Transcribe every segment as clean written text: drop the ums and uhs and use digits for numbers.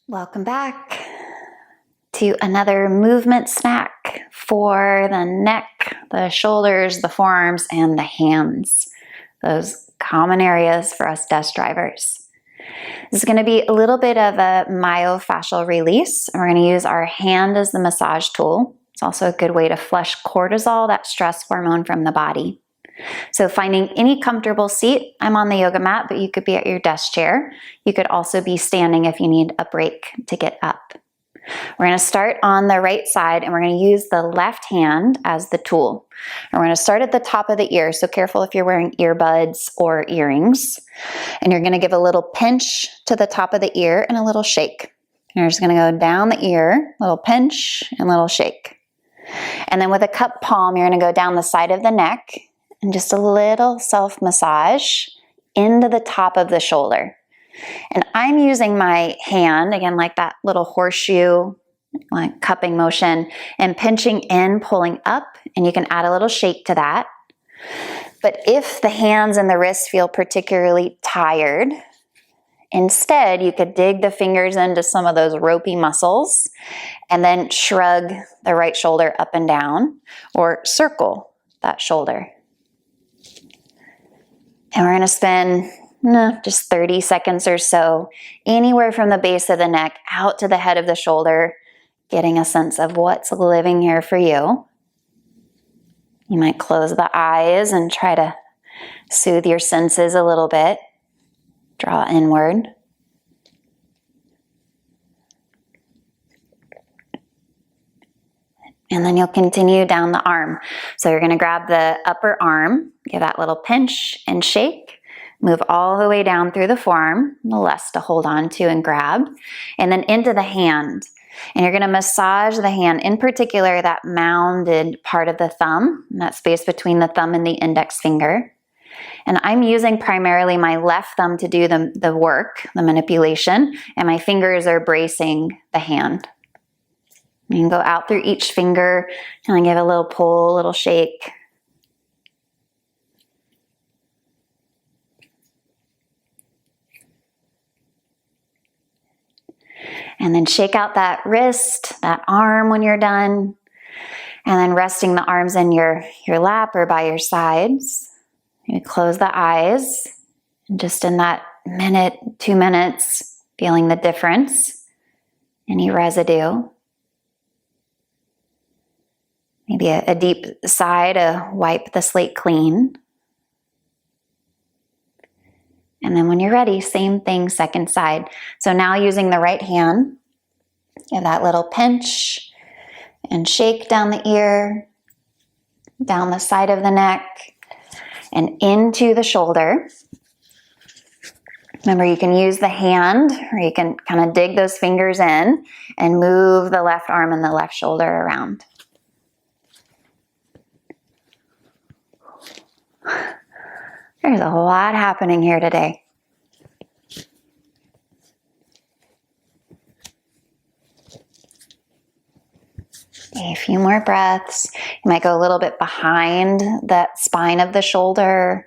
Welcome back to another movement snack for the neck, the shoulders, the forearms, and the hands. Those common areas for us desk drivers. This is going to be a little bit of a myofascial release. We're going to use our hand as the massage tool. It's also a good way to flush cortisol, that stress hormone, from the body. So finding any comfortable seat. I'm on the yoga mat, but you could be at your desk chair. You could also be standing if you need a break to get up. We're going to start on the right side, and we're going to use the left hand as the tool. And we're going to start at the top of the ear, so careful if you're wearing earbuds or earrings. And you're going to give a little pinch to the top of the ear and a little shake. And you're just going to go down the ear, little pinch and little shake. And then with a cup palm, you're going to go down the side of the neck and just a little self-massage into the top of the shoulder. And I'm using my hand, again, like that little horseshoe, like cupping motion, and pinching in, pulling up, and you can add a little shake to that. But if the hands and the wrists feel particularly tired, instead, you could dig the fingers into some of those ropey muscles and then shrug the right shoulder up and down, or circle that shoulder. And we're going to spend just 30 seconds or so, anywhere from the base of the neck out to the head of the shoulder, getting a sense of what's living here for you. You might close the eyes and try to soothe your senses a little bit. Draw inward. And then you'll continue down the arm. So you're going to grab the upper arm, give that little pinch and shake, move all the way down through the forearm, the less to hold on to and grab, and then into the hand. And you're going to massage the hand, in particular that mounded part of the thumb, and that space between the thumb and the index finger. And I'm using primarily my left thumb to do the work, the manipulation, and my fingers are bracing the hand. You can go out through each finger and then give a little pull, a little shake. And then shake out that wrist, that arm when you're done. And then resting the arms in your lap or by your sides. You close the eyes. And just in that minute, 2 minutes, feeling the difference. Any residue. Maybe a deep sigh to wipe the slate clean. And then when you're ready, same thing, second side. So now using the right hand, give that little pinch and shake down the ear, down the side of the neck, and into the shoulder. Remember, you can use the hand, or you can kind of dig those fingers in and move the left arm and the left shoulder around. There's a lot happening here today. A few more breaths. You might go a little bit behind that spine of the shoulder.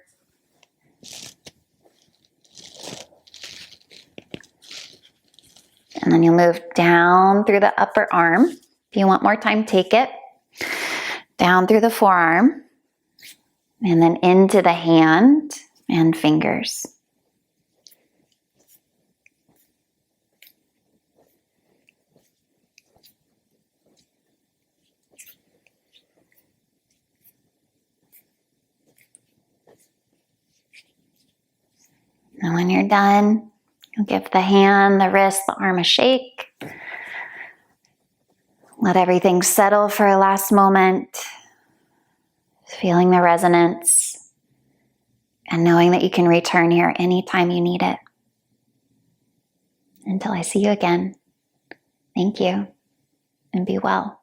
And then you'll move down through the upper arm. If you want more time, take it. Down through the forearm. And then into the hand and fingers. And when you're done, you'll give the hand, the wrist, the arm a shake. Let everything settle for a last moment. Feeling the resonance and knowing that you can return here anytime you need it. Until I see you again, thank you and be well.